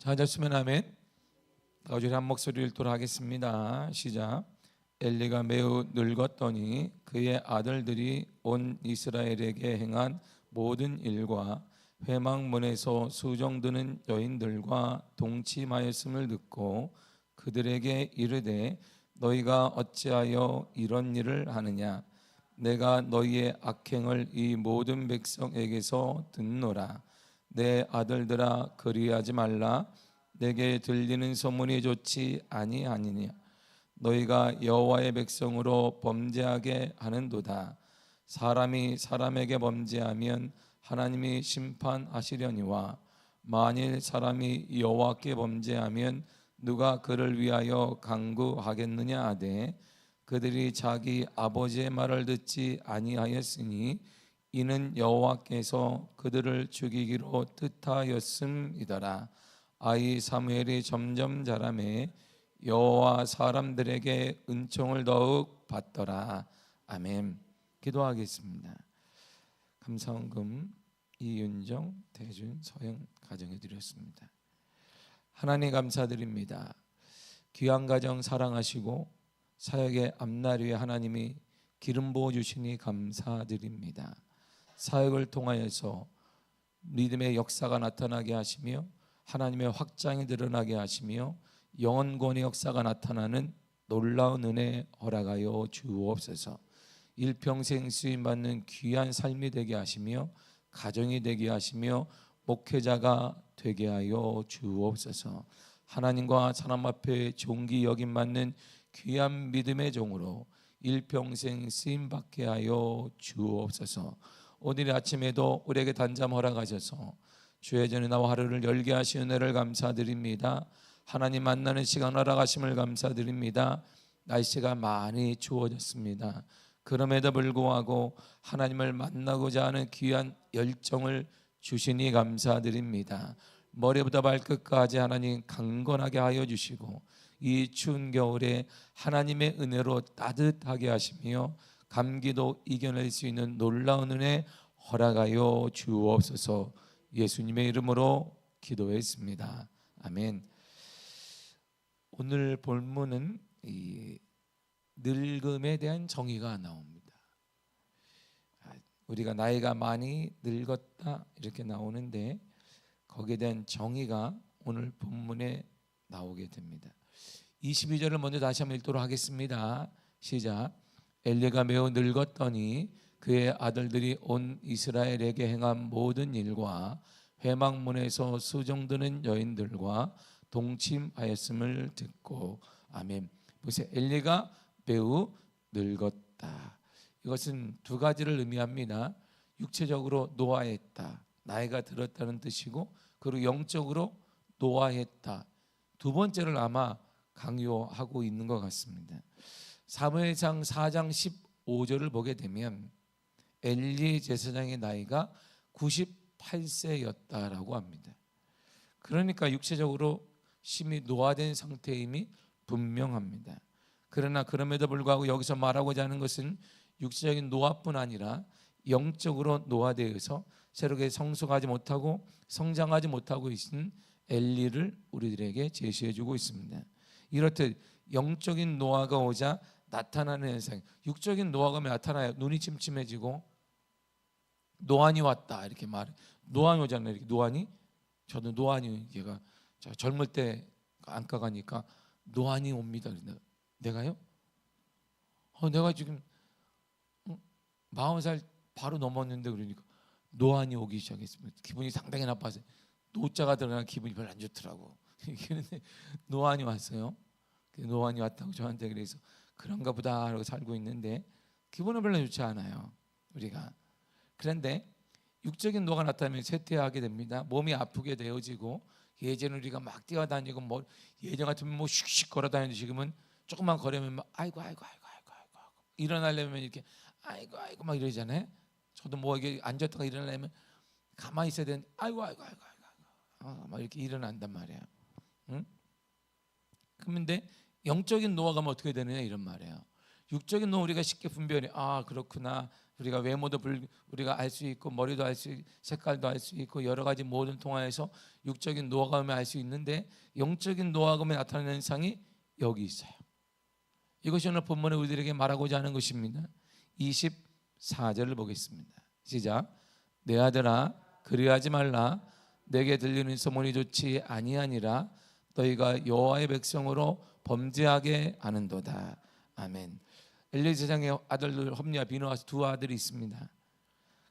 찾았으면 아멘. 다우절이 한 목소리를 읽도록 시작. 엘리가 매우 늙었더니 그의 아들들이 온 이스라엘에게 행한 모든 일과 회막문에서 수종드는 여인들과 동침하였음을 듣고 그들에게 이르되 너희가 어찌하여 이런 일을 하느냐. 내가 너희의 악행을 이 모든 백성에게서 듣노라. 내 아들들아 그리하지 말라. 내게 들리는 소문이 좋지 아니하니냐. 너희가 여호와의 백성으로 범죄하게 하는도다. 사람이 사람에게 범죄하면 하나님이 심판하시려니와 만일 사람이 여호와께 범죄하면 누가 그를 위하여 간구하겠느냐 하되 그들이 자기 아버지의 말을 듣지 아니하였으니 이는 여호와께서 그들을 죽이기로 뜻하였음이더라. 아이 사무엘이 점점 자라매 여호와 사람들에게 은총을 더욱 받더라. 아멘. 기도하겠습니다. 감사원금 이윤정, 대준, 서영 가정에 드렸습니다. 하나님 감사드립니다. 귀한 가정 사랑하시고 사역의 앞날 위에 하나님이 기름 부어 주시니 감사드립니다. 사역을 통하여서 믿음의 역사가 나타나게 하시며 하나님의 확장이 드러나게 하시며 영원권의 역사가 나타나는 놀라운 은혜 허락하여 주옵소서. 일평생 쓰임받는 귀한 삶이 되게 하시며 가정이 되게 하시며 목회자가 되게 하여 주옵소서. 하나님과 사람 앞에 존귀 여김받는 귀한 믿음의 종으로 일평생 쓰임받게 하여 주옵소서. 오늘 아침에도 우리에게 단잠 허락하셔서 주의 전에 나와 하루를 열게 하신 은혜를 감사드립니다. 하나님 만나는 시간 허락하심을 감사드립니다. 날씨가 많이 추워졌습니다. 그럼에도 불구하고 하나님을 만나고자 하는 귀한 열정을 주시니 감사드립니다. 머리부터 발끝까지 하나님 강건하게 하여 주시고 이 추운 겨울에 하나님의 은혜로 따뜻하게 하시며 감기도 이겨낼 수 있는 놀라운 은혜 허락하여 주옵소서. 예수님의 이름으로 기도했습니다. 아멘. 오늘 본문은 이 늙음에 대한 정의가 나옵니다. 우리가 나이가 많이 늙었다 이렇게 나오는데 거기에 대한 정의가 오늘 본문에 나오게 됩니다. 22절을 먼저 다시 한번 읽도록 하겠습니다. 시작. 엘리가 매우 늙었더니 그의 아들들이 온 이스라엘에게 행한 모든 일과 회막문에서 수종드는 여인들과 동침하였음을 듣고 아멘. 보세요. 엘리가 매우 늙었다. 이것은 두 가지를 의미합니다. 육체적으로 노화했다. 나이가 들었다는 뜻이고 그리고 영적으로 노화했다. 두 번째를 아마 강요하고 있는 것 같습니다. 사무엘상 4장 15절을 보게 되면 엘리 제사장의 나이가 98세였다라고 합니다. 그러니까 육체적으로 심히 노화된 상태임이 분명합니다. 그러나 그럼에도 불구하고 여기서 말하고자 하는 것은 육체적인 노화뿐 아니라 영적으로 노화되어서 새롭게 성숙하지 못하고 성장하지 못하고 있는 엘리를 우리들에게 제시해주고 있습니다. 이렇듯 영적인 노화가 오자 나타나는 현상, 육적인 노화가 나타나요. 눈이 침침해지고 노안이 왔다 이렇게 말해. 노안이 오잖아요. 이렇게 노안이. 저도 노안이 얘가 젊을 때 안과 가니까 노안이 옵니다. 내가요? 내가 지금 40살 바로 넘었는데 그러니까 노안이 오기 시작했습니다. 기분이 상당히 나빠서 노자가 들어가면 기분이 별로 안 좋더라고. 그런데 노안이 왔어요. 노안이 왔다고 저한테 그래서 그런가 보다 하고 살고 있는데 기분은 별로 좋지 않아요. 우리가. 그런데 육적인 노화가 나타나면 쇠퇴하게 됩니다. 몸이 아프게 되어지고 예전에 우리가 막 뛰어다니고 뭐 예전 같으면 뭐 슉슉 걸어다니는데 지금은 조금만 걸으면 막 아이고 일어나려면 이렇게 아이고 막 이러잖아요. 저도 뭐 이게 앉았다가 일어나려면 가만히 있어야 되는데 아이고 막 이렇게 일어난단 말이에요. 응? 그런데 영적인 노화가 뭐 어떻게 되느냐 이런 말이에요. 육적인 노 우리가 쉽게 분별해. 아 그렇구나. 우리가 외모도 우리가 알 수 있고 머리도 알 수 있고 색깔도 알 수 있고 여러 가지 모든 통화에서 육적인 노화감을 알 수 있는데 영적인 노화감에 나타나는 현상이 여기 있어요. 이것이 오늘 본문에 우리들에게 말하고자 하는 것입니다. 24절을 보겠습니다. 시작. 내 아들아 그리하지 말라. 내게 들리는 소문이 좋지 아니하니라. 너희가 여호와의 백성으로 범죄하게 하는도다. 아멘. 엘리 제사장의 아들들 홈리와 비누아 두 아들이 있습니다.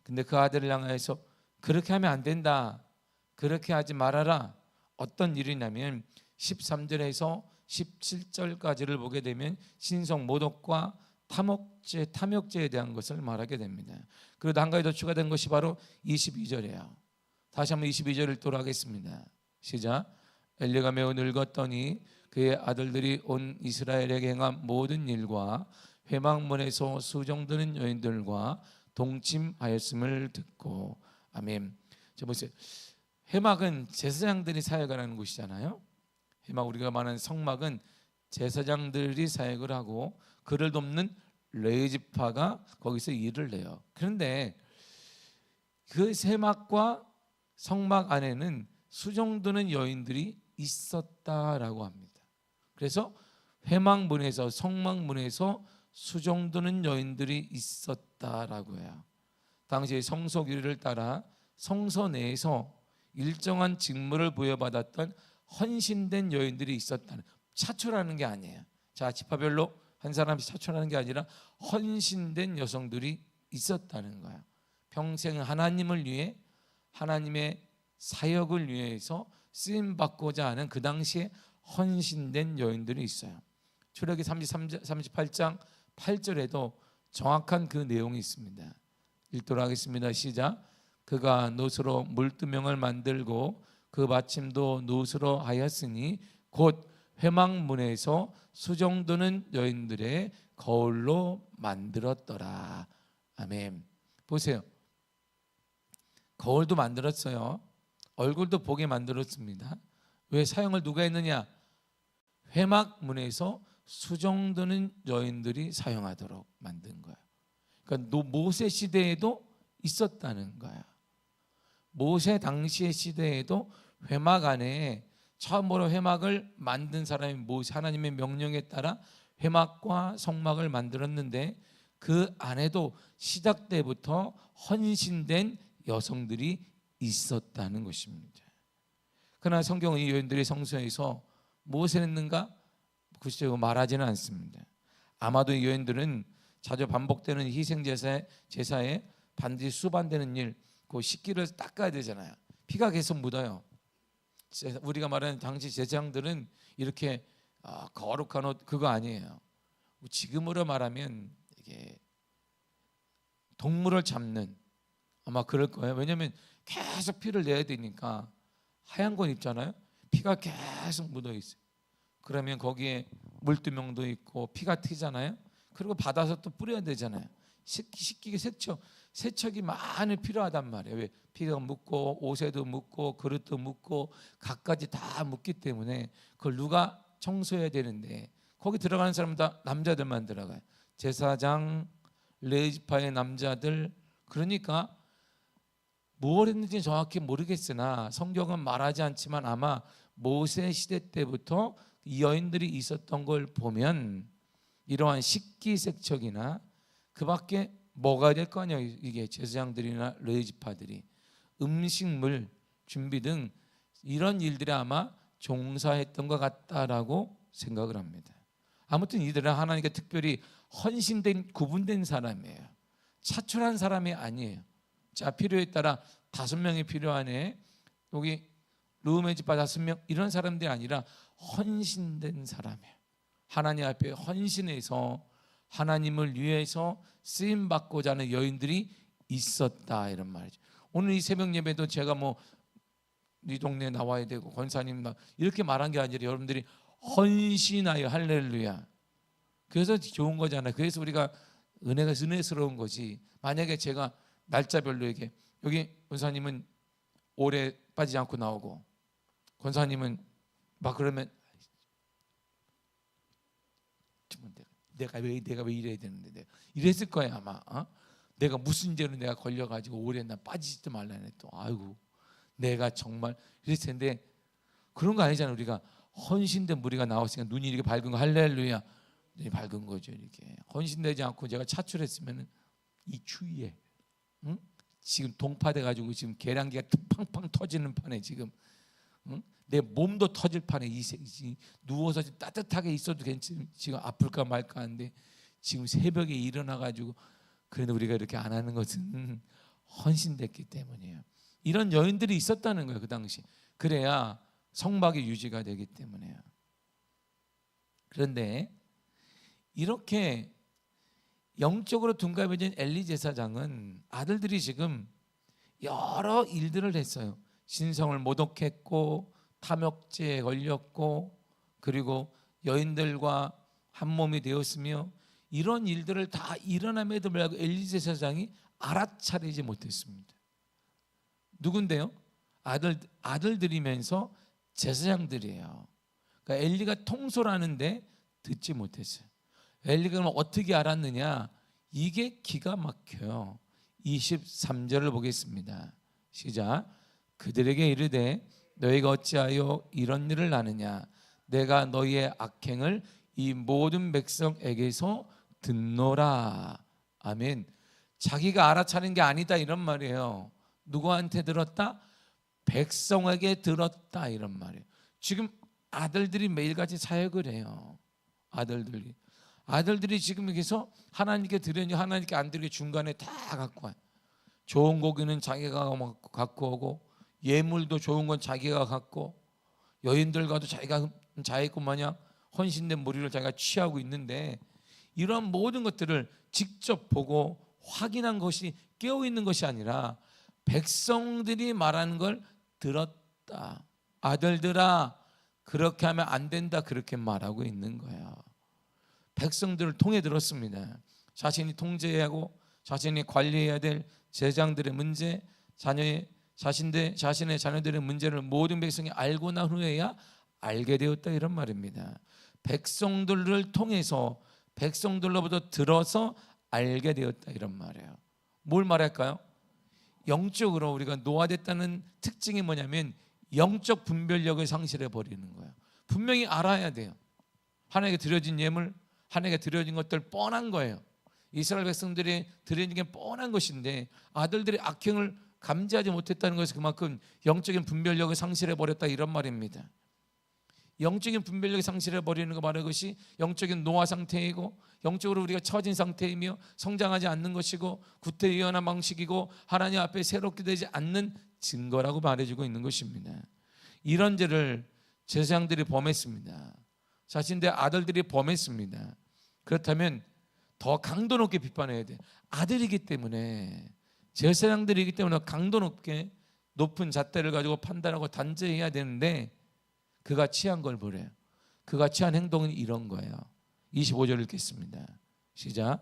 근데 그 아들을 향해서 그렇게 하면 안 된다, 그렇게 하지 말아라. 어떤 일이냐면 13절에서 17절까지를 보게 되면 신성 모독과 탐욕죄에 대한 것을 말하게 됩니다. 그리고 한 가지 더 추가된 것이 바로 22절이에요. 다시 한번 22절을 돌아가겠습니다. 시작. 엘리가 매우 늙었더니 그의 아들들이 온 이스라엘에게 행한 모든 일과 회막문에서 수종드는 여인들과 동침하였음을 듣고. 아멘. 저 보세요. 회막은 제사장들이 사역을 하는 곳이잖아요. 회막, 우리가 말하는 성막은 제사장들이 사역을 하고 그를 돕는 레위지파가 거기서 일을 해요. 그런데 그 회막과 성막 안에는 수종드는 여인들이 있었다라고 합니다. 그래서 회막문에서 성막문에서 수종드는 여인들이 있었다라고 해요. 당시 성소 규례를 따라 성소 내에서 일정한 직무를 부여받았던 헌신된 여인들이 있었다는, 차출하는 게 아니에요. 자, 지파별로 한 사람씩 차출하는 게 아니라 헌신된 여성들이 있었다는 거예요. 평생 하나님을 위해 하나님의 사역을 위해서 쓰임 받고자 하는 그 당시에 헌신된 여인들이 있어요. 출애굽기 38장 8절에도 정확한 그 내용이 있습니다. 읽도록 하겠습니다. 시작. 그가 놋으로 물두멍을 만들고 그 받침도 놋으로 하였으니 곧 회막문에서 수종드는 여인들의 거울로 만들었더라. 아멘. 보세요. 거울도 만들었어요. 얼굴도 보게 만들었습니다. 왜 사용을 누가 했느냐? 회막문에서 수종드는 여인들이 사용하도록 만든 거예요. 그러니까 모세 시대에도 있었다는 거예요. 모세 당시의 시대에도 회막 안에 처음으로 회막을 만든 사람이 모세, 하나님의 명령에 따라 회막과 성막을 만들었는데 그 안에도 시작 때부터 헌신된 여성들이 있었다는 것입니다. 그러나 성경은 이 여인들이 성소에서 무엇을 했는가? 구체적으로 말하지는 않습니다. 아마도 이 여인들은 자주 반복되는 희생제사에 반드시 수반되는 일, 그 식기를 닦아야 되잖아요. 피가 계속 묻어요. 우리가 말하는 당시 제사장들은 이렇게 거룩한 옷 그거 아니에요. 지금으로 말하면 이게 동물을 잡는, 아마 그럴 거예요. 왜냐하면 계속 피를 내야 되니까. 하얀 건 입잖아요. 피가 계속 묻어 있어요. 그러면 거기에 물두멍도 있고 피가 튀잖아요. 그리고 받아서 또 뿌려야 되잖아요. 식기계 세척이 많이 필요하단 말이에요. 왜? 피가 묻고 옷에도 묻고 그릇도 묻고 갖가지 다 묻기 때문에 그걸 누가 청소해야 되는데 거기 들어가는 사람은 다 남자들만 들어가요. 제사장, 레위지파의 남자들. 그러니까 뭘 했는지 정확히 모르겠으나 성경은 말하지 않지만 아마 모세 시대 때부터 이 여인들이 있었던 걸 보면 이러한 식기세척이나 그 밖에 뭐가 될 거 아니에요. 이게 제사장들이나 레위지파들이 음식물 준비 등 이런 일들이 아마 종사했던 것 같다라고 생각을 합니다. 아무튼 이들은 하나님께 특별히 헌신된 구분된 사람이에요. 차출한 사람이 아니에요. 자, 필요에 따라 5명이 필요하네. 여기 르우멜 집파 5명 이런 사람들이 아니라 헌신된 사람이에요. 하나님 앞에 헌신해서 하나님을 위해서 쓰임 받고자 하는 여인들이 있었다 이런 말이죠. 오늘 이 새벽 예배도 제가 이 동네에 나와야 되고 권사님 이렇게 말한 게 아니라 여러분들이 헌신하여 할렐루야. 그래서 좋은 거잖아요. 그래서 우리가 은혜스러운 거지. 만약에 제가 날짜별로 여기 권사님은 오래 빠지지 않고 나오고 권사님은 막 그러면 내가 왜 이래야 되는데 내가 이랬을 거야 아마. 내가 무슨 죄로 내가 걸려가지고 올해 나 빠지지도 말라네 또. 아이고 내가 정말 이랬을 텐데 그런 거 아니잖아. 우리가 헌신된 무리가 나왔으니까 눈이 이렇게 밝은 거 할렐루야. 눈이 밝은 거죠. 이렇게 헌신되지 않고 제가 차출했으면 이 추위에 지금 동파돼 가지고 지금 계량기가 팡팡 터지는 판에 지금 내 몸도 터질 판에 누워서 따뜻하게 있어도 괜찮 지금 아플까 말까 하는데 지금 새벽에 일어나 가지고 그래도 우리가 이렇게 안 하는 것은 헌신됐기 때문이에요. 이런 여인들이 있었다는 거예요 그 당시. 그래야 성막이 유지가 되기 때문에요. 그런데 이렇게 영적으로 둔갑해진 엘리 제사장은 아들들이 지금 여러 일들을 했어요. 신성을 모독했고 탐욕죄에 걸렸고 그리고 여인들과 한 몸이 되었으며 이런 일들을 다 일어남에도 불구하고 엘리 제사장이 알아차리지 못했습니다. 누군데요? 아들들이면서 제사장들이에요. 그러니까 엘리가 통솔하는데 듣지 못했어요. 엘리가 그럼 어떻게 알았느냐? 이게 기가 막혀요. 23절을 보겠습니다. 시작. 그들에게 이르되 너희가 어찌하여 이런 일을 아느냐? 내가 너희의 악행을 이 모든 백성에게서 듣노라. 아멘. 자기가 알아차린 게 아니다 이런 말이에요. 누구한테 들었다? 백성에게 들었다 이런 말이에요. 지금 아들들이 매일같이 사역을 해요. 아들들이 지금 여기서 하나님께 드렸니 하나님께 안 드리게 중간에 다 갖고 와요. 좋은 고기는 자기가 갖고 오고 예물도 좋은 건 자기가 갖고 여인들과도 자기가 자기 것 마냥 헌신된 무리를 자기가 취하고 있는데 이런 모든 것들을 직접 보고 확인한 것이 깨어있는 것이 아니라 백성들이 말하는 걸 들었다. 아들들아 그렇게 하면 안 된다 그렇게 말하고 있는 거예요. 백성들을 통해 들었습니다. 자신이 통제하고 자신이 관리해야 될 제장들의 문제, 자신의 자녀들의 문제를 모든 백성이 알고 난 후에야 알게 되었다 이런 말입니다. 백성들을 통해서 백성들로부터 들어서 알게 되었다 이런 말이에요. 뭘 말할까요? 영적으로 우리가 노화됐다는 특징이 뭐냐면 영적 분별력을 상실해 버리는 거예요. 분명히 알아야 돼요. 하나님께 드려진 예물, 하나님께 드려진 것들 뻔한 거예요. 이스라엘 백성들이 드려진 게 뻔한 것인데 아들들이 악행을 감지하지 못했다는 것은 그만큼 영적인 분별력을 상실해 버렸다 이런 말입니다. 영적인 분별력을 상실해 버리는 거 바로 그것이 영적인 노화 상태이고 영적으로 우리가 처진 상태이며 성장하지 않는 것이고 구태의연한 방식이고 하나님 앞에 새롭게 되지 않는 증거라고 말해주고 있는 것입니다. 이런 죄를 제사장들이 범했습니다. 자신들의 아들들이 범했습니다. 그렇다면 더 강도 높게 비판해야 돼. 아들이기 때문에 제사장들이기 때문에 강도 높게 높은 잣대를 가지고 판단하고 단죄해야 되는데 그가 취한 걸 보래요. 그가 취한 행동은 이런 거예요. 25절 읽겠습니다. 시작.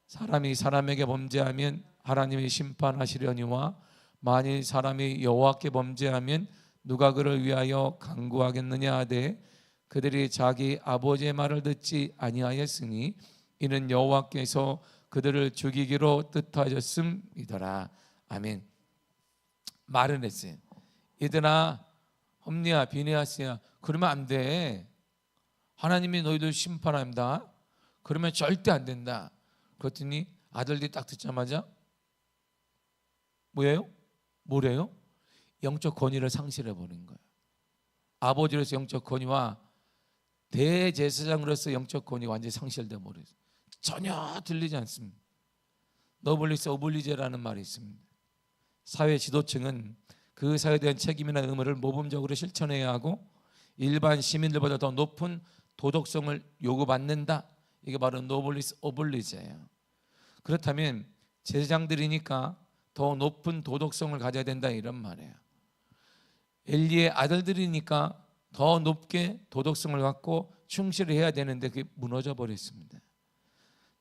사람이 사람에게 범죄하면 하나님이 심판하시려니와 만일 사람이 여호와께 범죄하면 누가 그를 위하여 간구하겠느냐 하되 그들이 자기 아버지의 말을 듣지 아니하였으니 이는 여호와께서 그들을 죽이기로 뜻하셨음이더라. 아멘. 말은 했어요. 얘들아 홈리야 비네아스야 그러면 안 돼. 하나님이 너희들 심판합니다. 그러면 절대 안 된다. 그랬더니 아들들이 딱 듣자마자 뭐래요? 영적 권위를 상실해 버린 거예요. 아버지로서 영적 권위와 대제사장으로서 영적 권위가 완전히 상실돼 버렸어요. 전혀 들리지 않습니다. 너블리스 오블리제라는 말이 있습니다. 사회 지도층은 그 사회에 대한 책임이나 의무를 모범적으로 실천해야 하고 일반 시민들보다 더 높은 도덕성을 요구받는다. 이게 바로 노블리스 오블리제예요. 그렇다면 제사장들이니까 더 높은 도덕성을 가져야 된다 이런 말이에요. 엘리의 아들들이니까 더 높게 도덕성을 갖고 충실해야 되는데 그게 무너져 버렸습니다.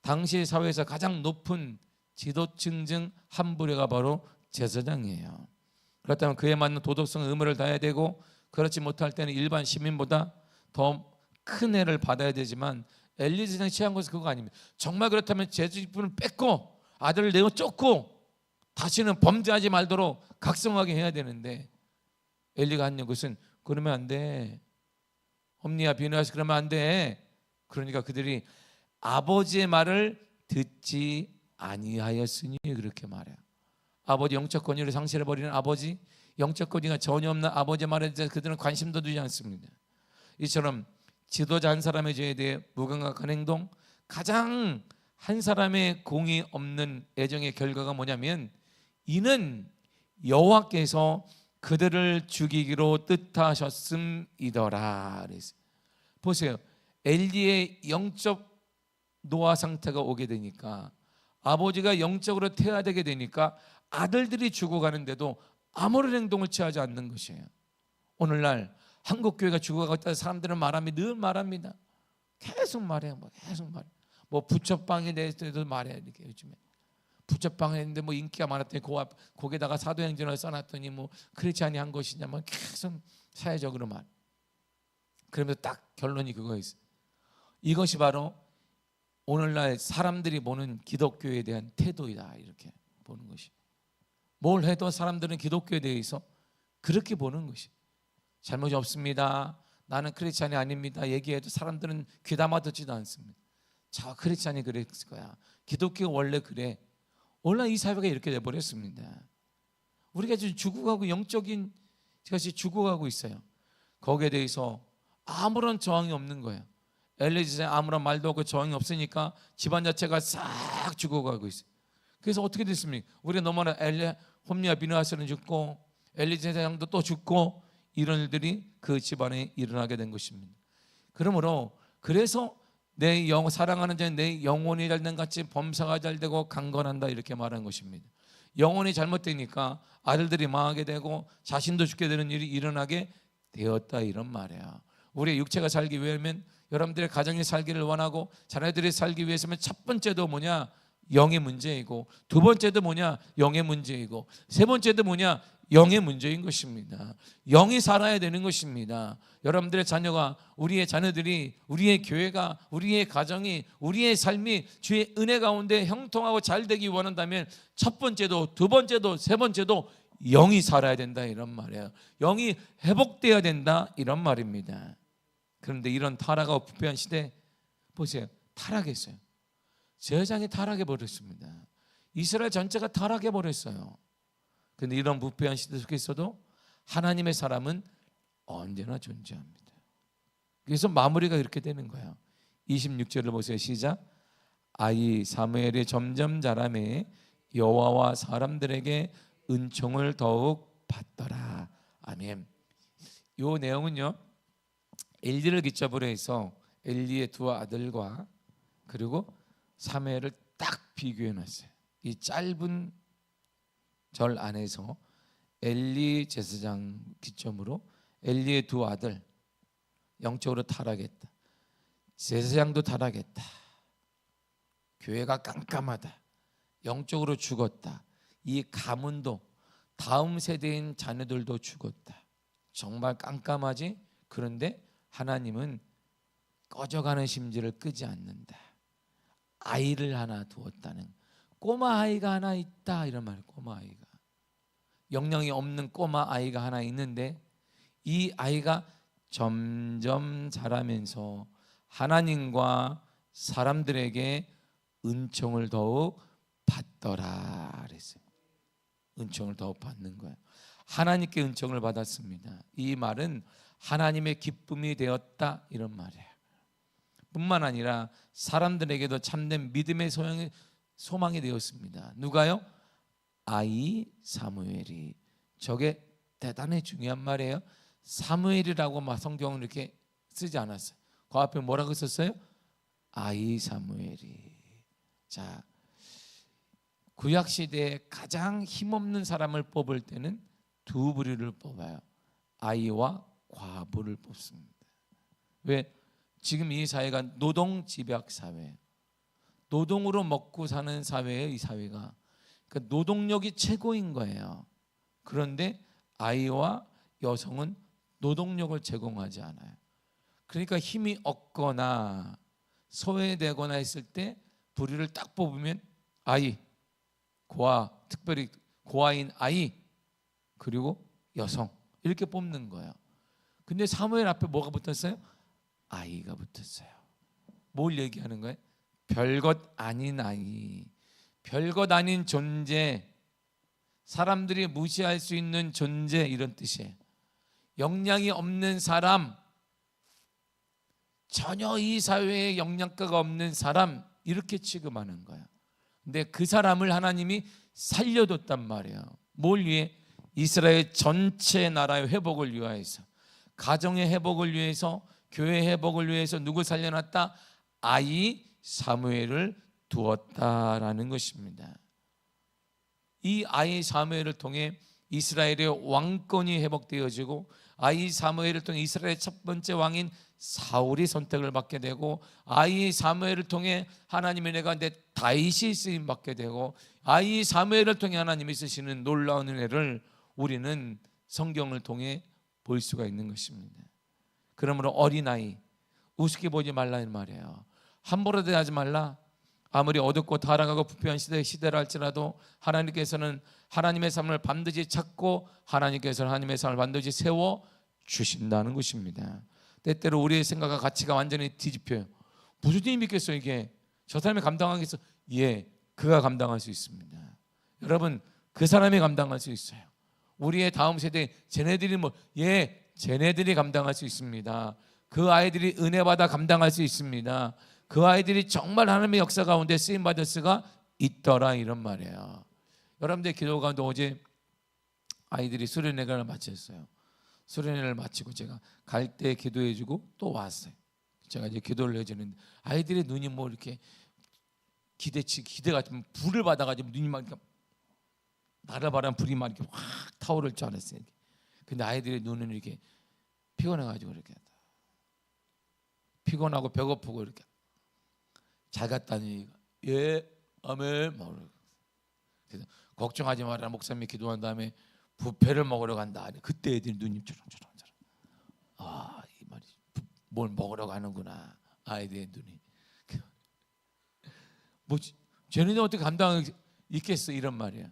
당시 사회에서 가장 높은 지도층 중 한 부류가 바로 제사장이에요. 그렇다면 그에 맞는 도덕성 의무를 다해야 되고 그렇지 못할 때는 일반 시민보다 더 큰 해를 받아야 되지만 엘리 제사장이 취한 것은 그거 아닙니다. 정말 그렇다면 제사지분을 뺏고 아들을 내어 쫓고 다시는 범죄하지 말도록 각성하게 해야 되는데, 엘리가 한 것은 그러면 안 돼. 홈리야 비누아스 그러면 안 돼. 그러니까 그들이 아버지의 말을 듣지 아니하였으니 그렇게 말해요. 아버지 영적 권위를 상실해버리는 아버지, 영적 권위가 전혀 없는 아버지의 말에 대해서 그들은 관심도 두지 않습니다. 이처럼 지도자 한 사람의 죄에 대해 무감각한 행동, 가장 한 사람의 공이 없는 애정의 결과가 뭐냐면 이는 여호와께서 그들을 죽이기로 뜻하셨음이더라. 보세요. 엘리의 영적 노화 상태가 오게 되니까, 아버지가 영적으로 퇴화되게 되니까 아들들이 죽어가는데도 아무런 행동을 취하지 않는 것이에요. 오늘날 한국교회가 죽어가고 있다는 사람들은 늘 말합니다. 계속 말해요. 계속 말해. 부처빵에 대해서도 말해요. 이렇게 요즘에 부처빵을 했는데 인기가 많았더니 거기다가 사도행전을 써놨더니 크리스찬이 한 것이냐 계속 사회적으로 말. 그러면서 딱 결론이 그거였어요. 이것이 바로 오늘날 사람들이 보는 기독교에 대한 태도이다, 이렇게 보는 것이. 뭘 해도 사람들은 기독교에 대해서 그렇게 보는 것이. 잘못이 없습니다, 나는 크리스찬이 아닙니다 얘기해도 사람들은 귀담아 듣지도 않습니다. 저 크리스찬이 그랬을 거야, 기독교가 원래 그래. 오늘날 이 사회가 이렇게 돼버렸습니다. 우리가 지금 죽어가고 영적인 것이 죽어가고 있어요. 거기에 대해서 아무런 저항이 없는 거예요. 엘리 제사장이 아무런 말도 없고 저항이 없으니까 집안 자체가 싹 죽어가고 있어요. 그래서 어떻게 됐습니까? 우리가 너무나 홈리와 비누아스는 죽고 엘리 제사장도 또 죽고 이런 일들이 그 집안에 일어나게 된 것입니다. 그러므로 그래서 사랑하는 자는 내 영혼이 잘된 같이 범사가 잘되고 강건한다, 이렇게 말하는 것입니다. 영혼이 잘못되니까 아들들이 망하게 되고 자신도 죽게 되는 일이 일어나게 되었다, 이런 말이야. 우리의 육체가 살기 위하면, 여러분들의 가정이 살기를 원하고 자녀들이 살기 위해서는 첫 번째도 뭐냐? 영의 문제이고, 두 번째도 뭐냐? 영의 문제이고, 세 번째도 뭐냐? 영의 문제인 것입니다. 영이 살아야 되는 것입니다. 여러분들의 자녀가, 우리의 자녀들이, 우리의 교회가, 우리의 가정이, 우리의 삶이 주의 은혜 가운데 형통하고 잘 되기 원한다면 첫 번째도 두 번째도 세 번째도 영이 살아야 된다, 이런 말이에요. 영이 회복돼야 된다, 이런 말입니다. 그런데 이런 타락하고 부패한 시대 보세요. 타락했어요. 제사장이 타락해 버렸습니다. 이스라엘 전체가 타락해 버렸어요. 그런데 이런 부패한 시대 속에서도 하나님의 사람은 언제나 존재합니다. 그래서 마무리가 이렇게 되는 거예요. 26절을 보세요. 시작. 아이 사무엘이 점점 자라매 여호와와 사람들에게 은총을 더욱 받더라. 아멘. 이 내용은요, 엘리를 기점으로 해서 엘리의 두 아들과 그리고 사무엘을 딱 비교해 놨어요. 이 짧은 절 안에서 엘리 제사장 기점으로 엘리의 두 아들 영적으로 타락했다, 제사장도 타락했다, 교회가 깜깜하다, 영적으로 죽었다, 이 가문도 다음 세대인 자녀들도 죽었다. 정말 깜깜하지? 그런데 하나님은 꺼져가는 심지를 끄지 않는다. 아이를 하나 두었다는, 꼬마 아이가 하나 있다, 이런 말이에요. 꼬마 아이가, 영향이 없는 꼬마 아이가 하나 있는데 이 아이가 점점 자라면서 하나님과 사람들에게 은총을 더욱 받더라 그랬어요. 은총을 더욱 받는 거예요. 하나님께 은총을 받았습니다. 이 말은 하나님의 기쁨이 되었다, 이런 말이에요. 뿐만 아니라 사람들에게도 참된 믿음의 소망이 되었습니다. 누가요? 아이 사무엘이. 저게 대단히 중요한 말이에요. 사무엘이라고 성경은 이렇게 쓰지 않았어요. 그 앞에 뭐라고 썼어요? 아이 사무엘이. 자, 구약 시대에 가장 힘없는 사람을 뽑을 때는 두 부류를 뽑아요. 아이와 과부를 뽑습니다. 왜? 지금 이 사회가 노동 집약 사회예요. 노동으로 먹고 사는 사회예요. 이 사회가. 그러니까 노동력이 최고인 거예요. 그런데 아이와 여성은 노동력을 제공하지 않아요. 그러니까 힘이 없거나 소외되거나 했을 때 부류를 딱 뽑으면 아이, 고아, 특별히 고아인 아이, 그리고 여성 이렇게 뽑는 거예요. 근데 사무엘 앞에 뭐가 붙었어요? 아이가 붙었어요. 뭘 얘기하는 거예요? 별것 아닌 아이, 별것 아닌 존재, 사람들이 무시할 수 있는 존재, 이런 뜻이에요. 영향이 없는 사람, 전혀 이 사회에 영향가가 없는 사람, 이렇게 취급하는 거예요. 근데 그 사람을 하나님이 살려뒀단 말이에요. 뭘 위해? 이스라엘 전체 나라의 회복을 위하여서, 가정의 회복을 위해서, 교회 회복을 위해서 누구 살려놨다? 아이 사무엘을 두었다라는 것입니다. 이 아이 사무엘을 통해 이스라엘의 왕권이 회복되어지고, 아이 사무엘을 통해 이스라엘의 첫 번째 왕인 사울이 선택을 받게 되고, 아이 사무엘을 통해 하나님의 은혜가 내 다윗이 쓰임 받게 되고, 아이 사무엘을 통해 하나님이 쓰시는 놀라운 은혜를 우리는 성경을 통해 볼 수가 있는 것입니다. 그러므로 어린아이 우습게 보지 말라는 말이에요. 함부로 대하지 말라. 아무리 어둡고 타락하고 부패한 시대라 할지라도 하나님께서는 하나님의 삶을 반드시 찾고, 하나님께서는 하나님의 삶을 반드시 세워 주신다는 것입니다. 때때로 우리의 생각과 가치가 완전히 뒤집혀요. 무슨 힘이 믿겠어 이게? 저 사람이 감당하겠어? 예, 그가 감당할 수 있습니다. 여러분, 그 사람이 감당할 수 있어요. 우리의 다음 세대, 쟤네들이 예, 쟤네들이 감당할 수 있습니다. 그 아이들이 은혜 받아 감당할 수 있습니다. 그 아이들이 정말 하나님의 역사 가운데 쓰임 받을 수가 있더라, 이런 말이에요. 여러분들 기도 가운데 어제 아이들이 수련회를 마쳤어요. 수련회를 마치고 제가 갈 때 기도해주고 또 왔어요. 제가 이제 기도를 해주는데 아이들의 눈이 이렇게 기대가 좀 불을 받아가지고 눈이 막 이렇게 나라바람 불이 막 이렇게 확 타오를 줄 알았어요. 근데 아이들의 눈은 이렇게 피곤해가지고 이렇게 피곤하고 배고프고 이렇게 잘 갔다니, 예, 아멘. 그래서 걱정하지 마라, 목사님이 기도한 다음에 부페를 먹으러 간다. 그때 애들이 눈이 초롱초롱. 아, 이 말이 뭘 먹으러 가는구나, 아이들의 눈이. 쟤네들 어떻게 감당 있겠어, 이런 말이야.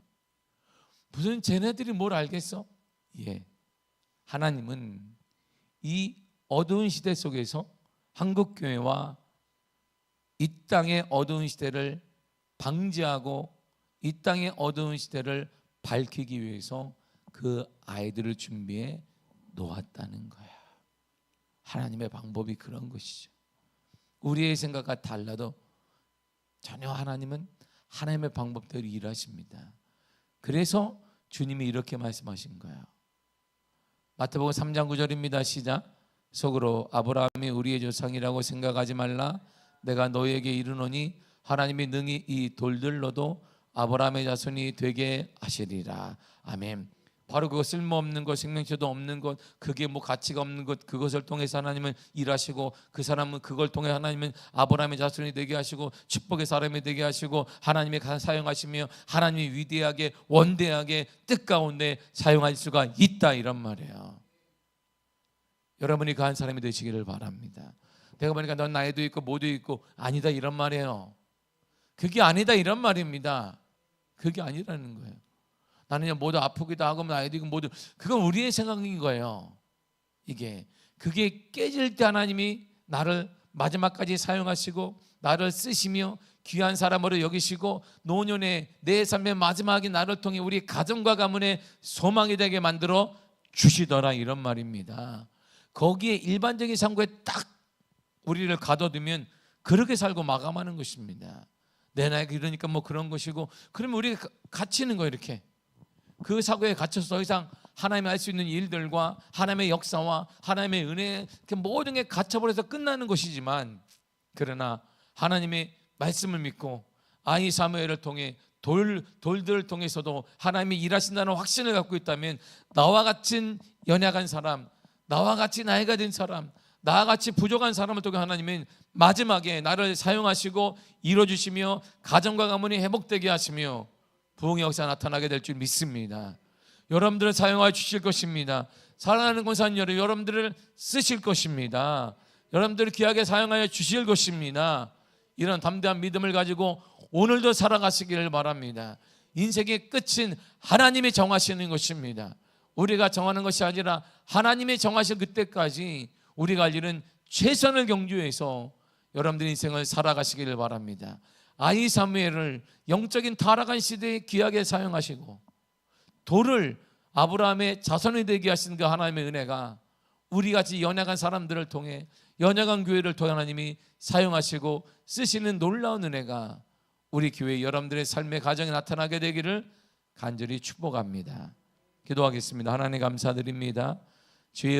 무슨 쟤네들이 뭘 알겠어? 예, 하나님은 이 어두운 시대 속에서 한국교회와 이 땅의 어두운 시대를 방지하고 이 땅의 어두운 시대를 밝히기 위해서 그 아이들을 준비해 놓았다는 거야. 하나님의 방법이 그런 것이죠. 우리의 생각과 달라도 전혀 하나님은 하나님의 방법대로 일하십니다. 그래서 주님이 이렇게 말씀하신 거예요. 마태복음 3장 9절입니다. 시작. 속으로 아브라함이 우리의 조상이라고 생각하지 말라. 내가 너에게 이르노니 하나님이 능히 이 돌들로도 아브라함의 자손이 되게 하시리라. 아멘. 바로 그거 쓸모없는 것, 생명체도 없는 것, 그게 가치가 없는 것, 그것을 통해서 하나님은 일하시고, 그 사람은 그걸 통해 하나님은 아브라함의 자손이 되게 하시고 축복의 사람이 되게 하시고 하나님이 사용하시며 하나님이 위대하게 원대하게 뜻 가운데 사용할 수가 있다, 이런 말이에요. 여러분이 그 한 사람이 되시기를 바랍니다. 내가 보니까 넌 나이도 있고 모두 있고, 아니다, 이런 말이에요. 그게 아니다, 이런 말입니다. 그게 아니라는 거예요. 나는 모두 아프기도 하고 나이도 있고 모두, 그건 우리의 생각인 거예요. 그게 깨질 때 하나님이 나를 마지막까지 사용하시고 나를 쓰시며 귀한 사람으로 여기시고 노년의 내 삶의 마지막에 나를 통해 우리 가정과 가문의 소망이 되게 만들어 주시더라, 이런 말입니다. 거기에 일반적인 상고에 딱 우리를 가둬두면 그렇게 살고 마감하는 것입니다. 내 나이가 이러니까 그런 것이고, 그러면 우리가 갇히는 거예요. 이렇게 그 사고에 갇혀서 더 이상 하나님이 할 수 있는 일들과 하나님의 역사와 하나님의 은혜, 모든 게 갇혀버려서 끝나는 것이지만, 그러나 하나님의 말씀을 믿고 아이 사무엘을 통해 돌들을 통해서도 하나님이 일하신다는 확신을 갖고 있다면, 나와 같은 연약한 사람, 나와 같이 나이가 든 사람, 나와 같이 부족한 사람을 통해 하나님은 마지막에 나를 사용하시고 이루어주시며 가정과 가문이 회복되게 하시며 부흥의 역사가 나타나게 될 줄 믿습니다. 여러분들을 사용하여 주실 것입니다. 사랑하는 권사님 여러분, 여러분들을 쓰실 것입니다. 여러분들을 귀하게 사용하여 주실 것입니다. 이런 담대한 믿음을 가지고 오늘도 살아가시기를 바랍니다. 인생의 끝은 하나님이 정하시는 것입니다. 우리가 정하는 것이 아니라 하나님이 정하실 그때까지 우리가 할 일은 최선을 경주해서 여러분들의 인생을 살아가시기를 바랍니다. 아이 사무엘을 영적인 타락한 시대에 귀하게 사용하시고 돌을 아브라함의 자손이 되게 하신 그 하나님의 은혜가 우리같이 연약한 사람들을 통해, 연약한 교회를 통해 하나님이 사용하시고 쓰시는 놀라운 은혜가 우리 교회 여러분들의 삶의 가정에 나타나게 되기를 간절히 축복합니다. 기도하겠습니다. 하나님 감사드립니다. 주의 은혜